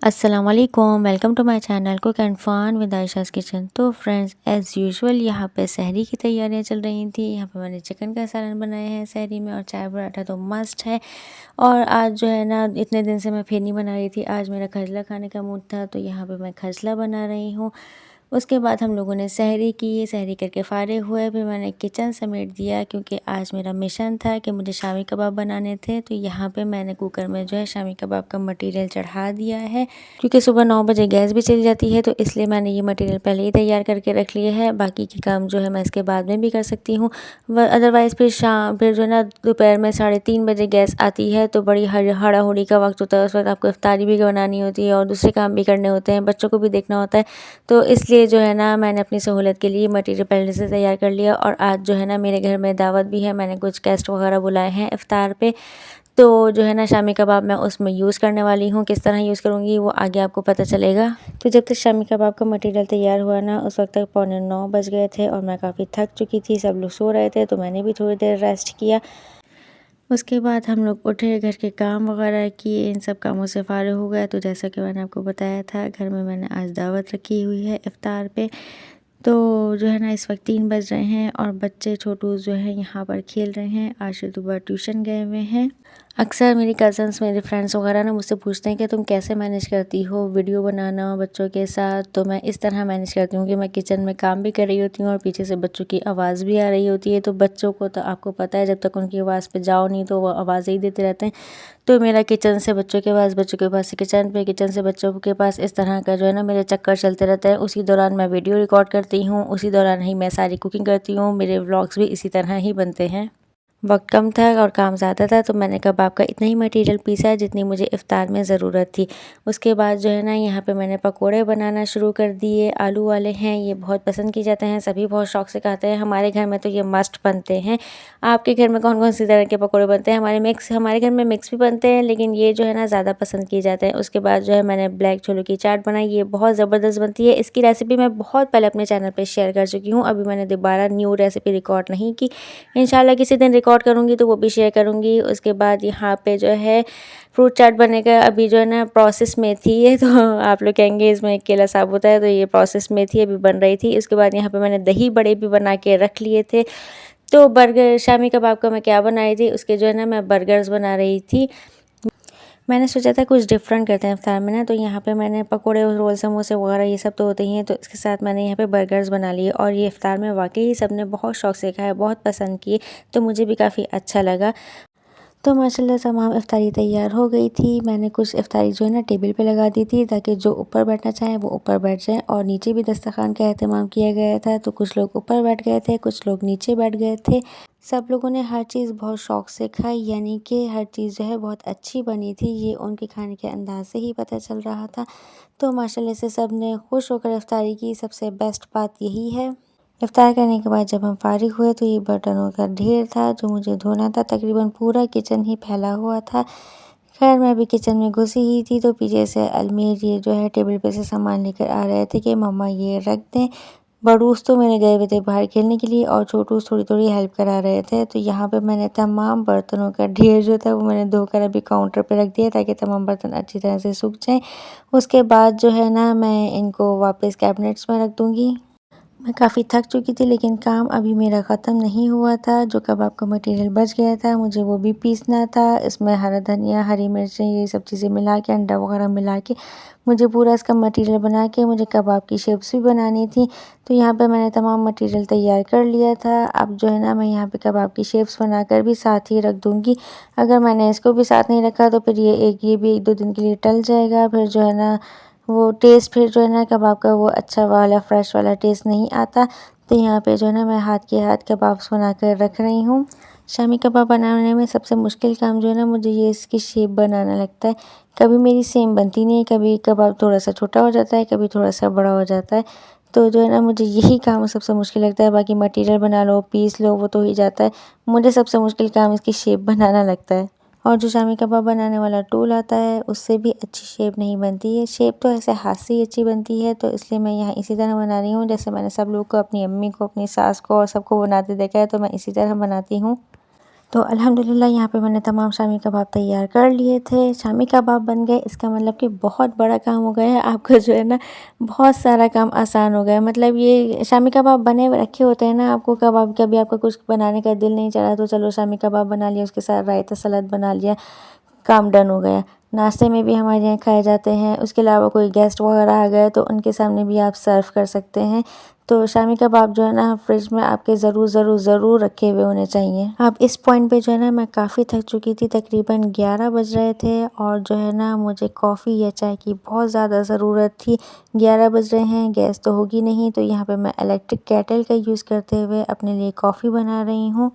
अस्सलाम वालेकुम, welcome to my channel cook and fun with Ayesha's kitchen. तो फ्रेंड्स, एज़ यूजुअल यहाँ पे सहरी की तैयारियाँ चल रही थी। यहाँ पे मैंने चिकन का सालन बनाया है सहरी में, और चाय पराठा तो मस्ट है। और आज जो है ना, इतने दिन से मैं फिर नहीं बना रही थी, आज मेरा खजला खाने का मूड था, तो यहाँ पे मैं खजला बना रही हूँ। उसके बाद हम लोगों ने सहरी की, सहरी करके फारिग हुए, फिर मैंने किचन समेट दिया क्योंकि आज मेरा मिशन था कि मुझे शामी कबाब बनाने थे। तो यहाँ पे मैंने कुकर में जो है शामी कबाब का मटेरियल चढ़ा दिया है, क्योंकि सुबह 9 बजे गैस भी चली जाती है, तो इसलिए मैंने ये मटेरियल पहले ही तैयार करके रख लिए है। बाकी के काम जो है मैं इसके बाद में भी कर सकती हूँ। अदरवाइज़ फिर जो है ना, दोपहर में 3:30 बजे गैस आती है, तो बड़ी हड़ाहुड़ी का वक्त होता है। उस वक्त आपको इफ्तारी भी बनानी होती है और दूसरे काम भी करने होते हैं, बच्चों को भी देखना होता है। तो इसलिए जो है ना, मैंने अपनी सहूलत के लिए मटेरियल पहले से तैयार कर लिया। और आज जो है ना, मेरे घर में दावत भी है, मैंने कुछ गेस्ट वगैरह बुलाए हैं इफ्तार पे। तो जो है ना, शामी कबाब मैं उसमें यूज़ करने वाली हूँ। किस तरह यूज़ करूँगी वो आगे आपको पता चलेगा। तो जब तक शामी कबाब का मटेरियल तैयार हुआ ना, उस वक्त तक 8:45 बज गए थे और मैं काफ़ी थक चुकी थी। सब लोग सो रहे थे, तो मैंने भी थोड़ी देर रेस्ट किया। उसके बाद हम लोग उठे, घर के काम वगैरह किए, इन सब कामों से फ़ारिग हो गए। तो जैसा कि मैंने आपको बताया था, घर में मैंने आज दावत रखी हुई है इफ्तार पे। तो जो है ना, इस वक्त 3 बज रहे हैं और बच्चे छोटू जो है यहाँ पर खेल रहे हैं। आज से सुबह ट्यूशन गए हुए हैं। अक्सर मेरी कज़न्स, मेरे फ्रेंड्स वगैरह ना मुझसे पूछते हैं कि तुम कैसे मैनेज करती हो वीडियो बनाना बच्चों के साथ। तो मैं इस तरह मैनेज करती हूँ कि मैं किचन में काम भी कर रही होती हूँ और पीछे से बच्चों की आवाज़ भी आ रही होती है। तो बच्चों को तो आपको पता है, जब तक उनकी आवाज़ पे जाओ नहीं तो वो आवाज़ ही देते रहते हैं। तो मेरा किचन से बच्चों के पास, बच्चों के पास से किचन पे, किचन से बच्चों के पास, इस तरह का जो है ना मेरे चक्कर चलते रहते हैं। उसी दौरान मैं वीडियो रिकॉर्ड करती हूँ, उसी दौरान ही मैं सारी कुकिंग करती हूँ। मेरे व्लॉग्स भी इसी तरह ही बनते हैं। वक्त कम था और काम ज़्यादा था, तो मैंने कबाब का इतना ही मटेरियल पीसा जितनी मुझे इफ्तार में ज़रूरत थी। उसके बाद जो है ना, यहाँ पे मैंने पकोड़े बनाना शुरू कर दिए। आलू वाले हैं, ये बहुत पसंद किए जाते हैं, सभी बहुत शौक से खाते हैं। हमारे घर में तो ये मस्ट बनते हैं। आपके घर में कौन कौन सी तरह के पकोड़े बनते हैं? हमारे घर में मिक्स भी बनते हैं, लेकिन ये जो है ना, ज़्यादा पसंद किए जाते हैं। उसके बाद जो है, मैंने ब्लैक छोलों की चाट बनाई, ये बहुत ज़बरदस्त बनती है। इसकी रेसिपी मैं बहुत पहले अपने चैनल पर शेयर कर चुकी हूँ, अभी मैंने दोबारा न्यू रेसिपी रिकॉर्ड नहीं की। इंशाल्लाह किसी दिन रिकॉर्ड करूँगी तो वो भी शेयर करूँगी। उसके बाद यहाँ पे जो है, फ्रूट चाट बनेगा, अभी जो है ना प्रोसेस में थी ये। तो आप लोग कहेंगे इसमें केला साबुत है, तो ये प्रोसेस में थी, अभी बन रही थी। उसके बाद यहाँ पे मैंने दही बड़े भी बना के रख लिए थे। तो बर्गर, शामी कबाब का मैं क्या बनाई थी, उसके जो है ना, मैं बर्गर्स बना रही थी। मैंने सोचा था कुछ डिफरेंट करते हैं इफ्तार में ना, तो यहाँ पे मैंने पकोड़े, रोल, समोसे वगैरह ये सब तो होते ही हैं, तो इसके साथ मैंने यहाँ पे बर्गर्स बना लिए। और ये इफ्तार में वाकई ही सब ने बहुत शौक से खाया, बहुत पसंद किए, तो मुझे भी काफ़ी अच्छा लगा। तो माशाल्लाह तमाम इफ्तारी तैयार हो गई थी। मैंने कुछ इफ्तारी जो है ना टेबल पे लगा दी थी, ताकि जो ऊपर बैठना चाहें वो ऊपर बैठ जाएं। और नीचे भी दस्तरखान का अहतमाम किया गया था, तो कुछ लोग ऊपर बैठ गए थे, कुछ लोग नीचे बैठ गए थे। सब लोगों ने हर चीज़ बहुत शौक से खाई, यानी कि हर चीज़ जो है बहुत अच्छी बनी थी, ये उनके खाने के अंदाज से ही पता चल रहा था। तो माशाल्लाह से सब ने खुश होकर इफ्तारी की। सबसे बेस्ट बात यही है। इफ्तार करने के बाद जब हम फारिग हुए, तो ये बर्तनों का ढेर था जो मुझे धोना था। तकरीबन पूरा किचन ही फैला हुआ था। खैर, मैं भी किचन में घुसी ही थी, तो पीछे से अलमीर ये जो है टेबल पे से सामान लेकर आ रहे थे कि मम्मा ये रख दें। बड़ूस तो मेरे गए हुए थे बाहर खेलने के लिए, और छोटूस थोड़ी थोड़ी हेल्प करा रहे थे। तो यहाँ पे मैंने तमाम बर्तनों का ढेर जो था वो मैंने धोकर अभी काउंटर पे रख दिया, ताकि तमाम बर्तन अच्छी तरह से सूख जाएं। उसके बाद जो है ना, मैं इनको वापस कैबिनेट्स में रख दूँगी। मैं काफ़ी थक चुकी थी, लेकिन काम अभी मेरा ख़त्म नहीं हुआ था। जो कबाब का मटेरियल बच गया था, मुझे वो भी पीसना था। इसमें हरा धनिया, हरी मिर्चें, ये सब चीज़ें मिला के, अंडा वगैरह मिला के मुझे पूरा इसका मटेरियल बना के मुझे कबाब की शेप्स भी बनानी थी। तो यहाँ पे मैंने तमाम मटेरियल तैयार कर लिया था। अब जो है ना, मैं यहाँ पे कबाब की शेप्स बनाकर भी साथ ही रख दूँगी। अगर मैंने इसको भी साथ नहीं रखा, तो फिर ये भी 1-2 दिन के लिए टल जाएगा। फिर जो है ना, वो टेस्ट फिर जो है ना कबाब का, वो अच्छा वाला फ्रेश वाला टेस्ट नहीं आता। तो यहाँ पे जो है ना, मैं हाथ के हाथ कबाब्स बना कर रख रही हूँ। शामी कबाब बनाने में सबसे मुश्किल काम जो है ना, मुझे ये इसकी शेप बनाना लगता है। कभी मेरी सेम बनती नहीं है, कभी कबाब थोड़ा सा छोटा हो जाता है, कभी थोड़ा सा बड़ा हो जाता है। तो जो है ना, मुझे यही काम सबसे मुश्किल लगता है। बाकी मटेरियल बना लो, पीस लो, वो तो ही जाता है। मुझे सबसे मुश्किल काम इसकी शेप बनाना लगता है। और जो शामी कबाब बनाने वाला टूल आता है, उससे भी अच्छी शेप नहीं बनती है। शेप तो ऐसे हाथ से ही अच्छी बनती है, तो इसलिए मैं यहाँ इसी तरह बना रही हूँ, जैसे मैंने सब लोग को, अपनी अम्मी को, अपनी सास को और सबको बनाते देखा है, तो मैं इसी तरह बनाती हूँ। तो अल्हम्दुलिल्लाह यहाँ पे मैंने तमाम शामी कबाब तैयार कर लिए थे। शामी कबाब बन गए, इसका मतलब कि बहुत बड़ा काम हो गया है। आपका जो है ना बहुत सारा काम आसान हो गया है। मतलब ये शामी कबाब बने हुए रखे होते हैं ना, आपको कबाब कभी आपका कुछ बनाने का दिल नहीं चाह रहा तो चलो शामी कबाब बना लिया, उसके साथ रायता सलाद बना लिया, काम डन हो गया। नाश्ते में भी हमारे यहाँ खाए जाते हैं। उसके अलावा कोई गेस्ट वगैरह आ गए तो उनके सामने भी आप सर्व कर सकते हैं। तो शामी कबाब जो है ना फ्रिज में आपके ज़रूर रखे हुए होने चाहिए। अब इस पॉइंट पे जो है ना मैं काफ़ी थक चुकी थी, तकरीबन 11 बज रहे थे और जो है ना मुझे कॉफ़ी या चाय की बहुत ज़्यादा ज़रूरत थी। 11 बज रहे हैं, गैस तो होगी नहीं, तो यहाँ पे मैं इलेक्ट्रिक केटल का यूज़ करते हुए अपने लिए कॉफ़ी बना रही हूँ।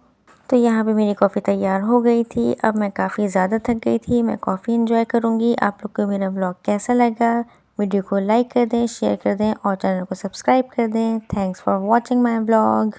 तो यहाँ पे मेरी कॉफ़ी तैयार हो गई थी। अब मैं काफ़ी ज़्यादा थक गई थी, मैं कॉफ़ी एंजॉय करूँगी। आप लोग को मेरा व्लॉग कैसा लगा? वीडियो को लाइक कर दें, शेयर कर दें और चैनल को सब्सक्राइब कर दें। Thanks for watching my vlog.